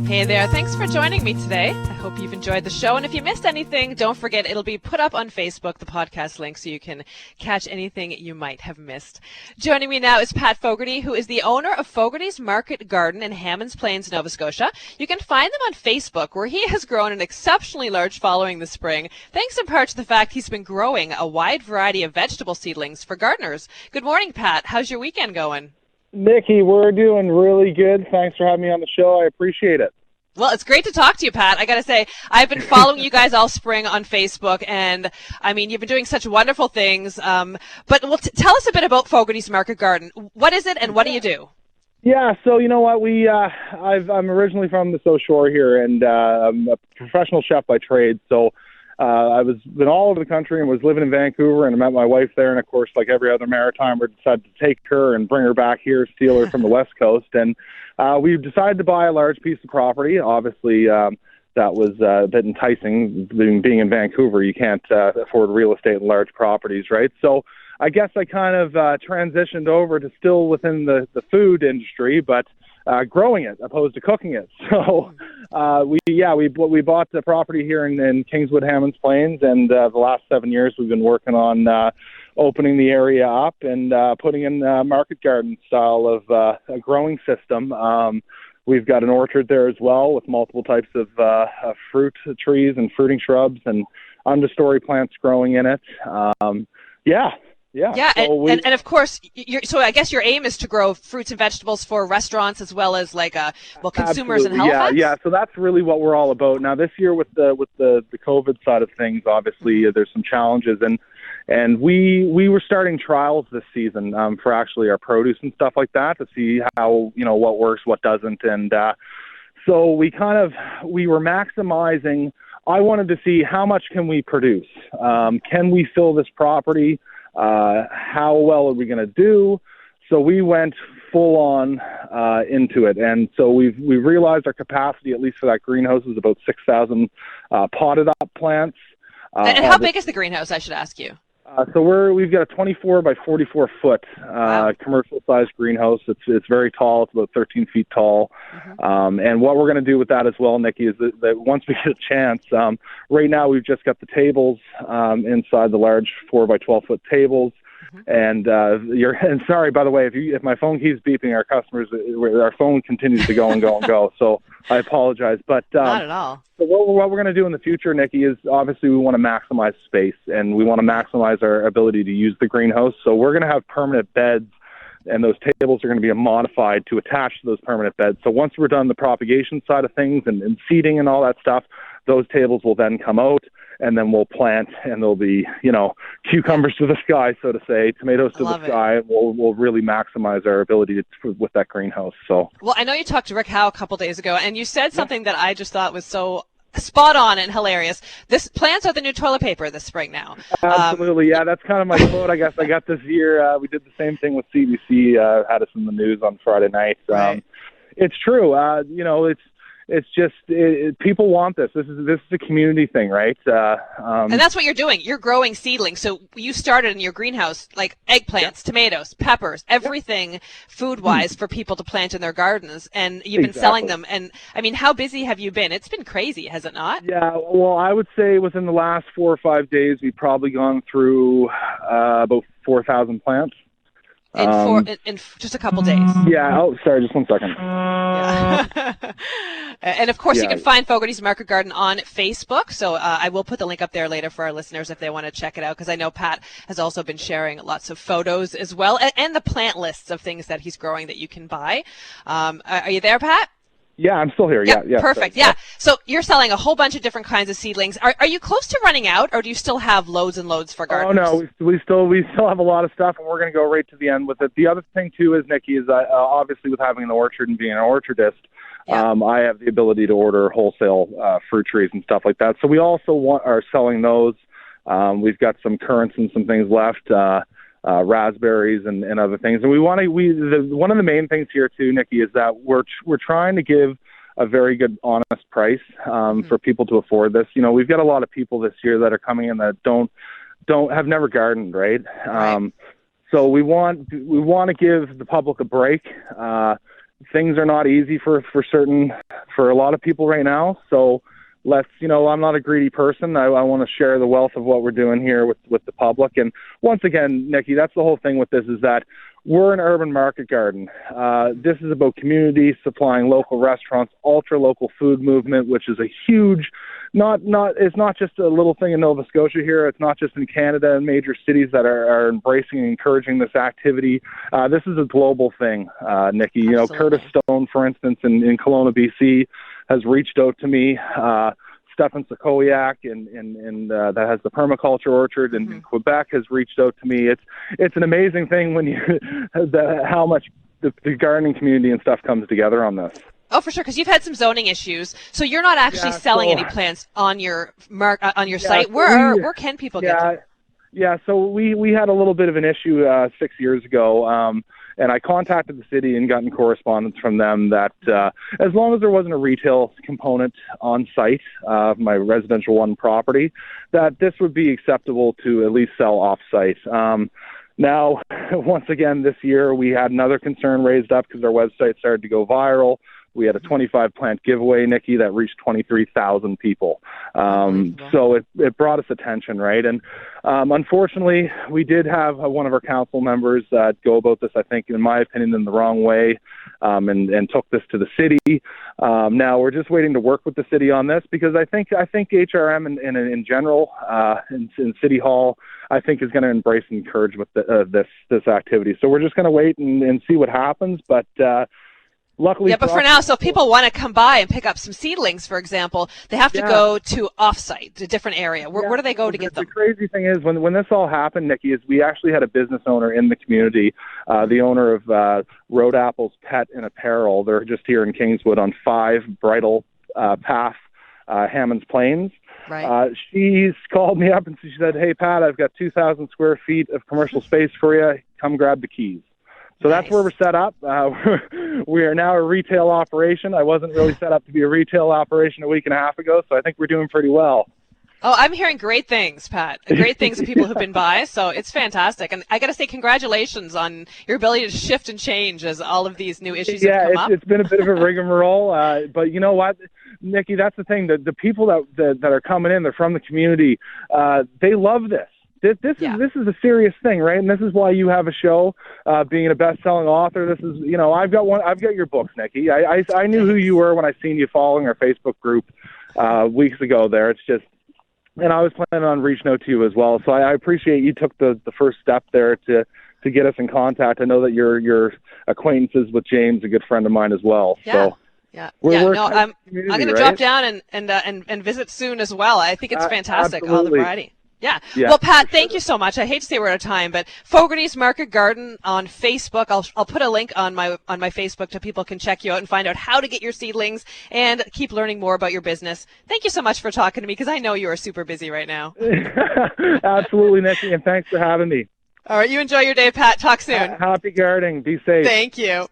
Hey there, thanks for joining me today. I hope you've enjoyed the show. And if you missed anything, don't forget it'll be put up on Facebook, the podcast link, so you can catch anything you might have missed. Joining me now is Pat Fogarty, who is the owner of Fogarty's Market Garden in Hammonds Plains, Nova Scotia. You can find them on Facebook, where he has grown an exceptionally large following this spring, thanks in part to the fact he's been growing a wide variety of vegetable seedlings for gardeners. Good morning, Pat. How's your weekend going? Nikki, we're doing really good. Thanks for having me on the show. I appreciate it. Well, it's great to talk to you, Pat. I got to say, I've been following you guys all spring on Facebook, and I mean, you've been doing such wonderful things. But tell us a bit about Fogarty's Market Garden. What is it, and what do you do? Yeah, so you know what, I'm originally from the South Shore here, and I'm a professional chef by trade. So been all over the country and was living in Vancouver, and I met my wife there. And of course, like every other Maritimer, decided to take her and bring her back here, steal her from the West Coast, and we decided to buy a large piece of property. Obviously, that was a bit enticing. Being in Vancouver, you can't afford real estate and large properties, right? So I guess I kind of transitioned over to still within the food industry, but growing it opposed to cooking it. So we bought the property here in Kingswood, Hammonds Plains, and the last 7 years we've been working on opening the area up and putting in a market garden style of a growing system. We've got an orchard there as well with multiple types of fruit trees and fruiting shrubs and understory plants growing in it. Yeah, so and of course, so I guess your aim is to grow fruits and vegetables for restaurants as well as consumers in Halifax? Yeah. So that's really what we're all about. Now this year with the COVID side of things, obviously there's some challenges, and we were starting trials this season for actually our produce and stuff like that to see how, what works, what doesn't. And so we were maximizing. I wanted to see how much can we produce? Can we fill this property? How well are we going to do? So we went full on into it, and so we've realized our capacity, at least for that greenhouse, is about 6,000 potted up plants. And how big is the greenhouse, I should ask you? So we've got a 24 by 44 foot commercial sized greenhouse. It's very tall. It's about 13 feet tall. Mm-hmm. And what we're going to do with that as well, Nikki, is that once we get a chance, right now we've just got the tables inside the large 4 by 12 foot tables. Mm-hmm. And sorry, by the way, if my phone keeps beeping, our phone continues to go and go and go. So I apologize, but not at all. So what we're going to do in the future, Nikki, is obviously we want to maximize space and we want to maximize our ability to use the greenhouse. So we're going to have permanent beds, and those tables are going to be modified to attach to those permanent beds. So once we're done the propagation side of things and seeding and all that stuff, those tables will then come out, and then we'll plant, and there'll be, cucumbers to the sky, so to say, tomatoes to the sky. We'll really maximize our ability with that greenhouse. So, well, I know you talked to Rick Howe a couple days ago, and you said something that I just thought was so spot on and hilarious. Plants are the new toilet paper this spring now. Absolutely, yeah. That's kind of my quote. I guess I got this year. We did the same thing with CBC. Had us in the news on Friday night. Right. It's true. It's just people want this. This is a community thing, right? And that's what you're doing. You're growing seedlings. So you started in your greenhouse, like eggplants, tomatoes, peppers, everything food-wise for people to plant in their gardens. And you've been selling them. And I mean, how busy have you been? It's been crazy, has it not? Yeah. Well, I would say within the last 4 or 5 days, we've probably gone through about 4,000 plants. In just a couple days. Yeah. Oh, sorry. Just 1 second. Yeah. And of course, you can find Fogarty's Market Garden on Facebook. So I will put the link up there later for our listeners if they want to check it out, because I know Pat has also been sharing lots of photos as well, and the plant lists of things that he's growing that you can buy. Are you there, Pat? Yeah, I'm still here. Yeah. Perfect. Yeah. So you're selling a whole bunch of different kinds of seedlings. Are you close to running out, or do you still have loads and loads for gardeners? Oh no, we still have a lot of stuff, and we're going to go right to the end with it. The other thing too is, Nikki, is obviously with having an orchard and being an orchardist, I have the ability to order wholesale fruit trees and stuff like that. So we also are selling those. We've got some currants and some things left. Raspberries and other things. And one of the main things here too, Nikki, is that we're trying to give a very good, honest price for people to afford this. We've got a lot of people this year that are coming in that have never gardened, right? So we want to give the public a break. things are not easy for a lot of people right now. So let's, I'm not a greedy person. I want to share the wealth of what we're doing here with the public. And once again, Niki, that's the whole thing with this, is that we're an urban market garden. This is about community, supplying local restaurants, ultra-local food movement, which is a huge, it's not just a little thing in Nova Scotia here. It's not just in Canada and major cities that are embracing and encouraging this activity. This is a global thing, Niki. Absolutely. Curtis Stone, for instance, in Kelowna, BC, has reached out to me. Stefan Sokowiak and that has the permaculture orchard in Quebec has reached out to me. It's an amazing thing when how much the gardening community and stuff comes together on this. Oh, for sure, because you've had some zoning issues, so you're not actually selling any plants on your site. Where can people get them? Yeah, so we had a little bit of an issue 6 years ago, and I contacted the city and gotten correspondence from them that as long as there wasn't a retail component on site of my residential one property, that this would be acceptable to at least sell off-site. Now, once again, this year we had another concern raised up because our website started to go viral. We had a 25 plant giveaway, Niki, that reached 23,000 people. So it brought us attention, right? And unfortunately, we did have one of our council members go about this, I think, in my opinion, in the wrong way, and took this to the city. Now we're just waiting to work with the city on this, because I think HRM in general, in City Hall, I think is going to embrace and encourage with this activity. So we're just going to wait and see what happens, but. Luckily, but for now, so if people want to come by and pick up some seedlings, for example, they have to go to off-site, a different area. Where do they go to get them? The crazy thing is, when this all happened, Niki, is we actually had a business owner in the community, the owner of Road Apples Pet and Apparel. They're just here in Kingswood on 5 Bridle Path, Hammonds Plains. Right. She's called me up and she said, "Hey, Pat, I've got 2,000 square feet of commercial space for you. Come grab the keys." So that's where we're set up. We are now a retail operation. I wasn't really set up to be a retail operation a week and a half ago, so I think we're doing pretty well. Oh, I'm hearing great things, Pat. Great things of people who've been by, so it's fantastic. And I got to say congratulations on your ability to shift and change as all of these new issues have come up. It's been a bit of a rigmarole, but you know what, Niki, that's the thing. The people that are coming in, they're from the community. They love this. This is a serious thing, right? And this is why you have a show, being a best-selling author. This is, I've got your books, Niki. I knew who you were when I seen you following our Facebook group weeks ago. There, it's just, and I was planning on reaching out to you as well. So I appreciate you took the first step there to get us in contact. I know that your acquaintances with James, a good friend of mine as well. Yeah. So. I'm going to drop down and visit soon as well. I think it's fantastic, absolutely. All the variety. Yeah. Well, Pat, thank you so much. I hate to say we're out of time, but Fogarty's Market Garden on Facebook. I'll put a link on my Facebook so people can check you out and find out how to get your seedlings and keep learning more about your business. Thank you so much for talking to me, because I know you are super busy right now. Absolutely, Niki, and thanks for having me. All right, you enjoy your day, Pat. Talk soon. Happy gardening. Be safe. Thank you.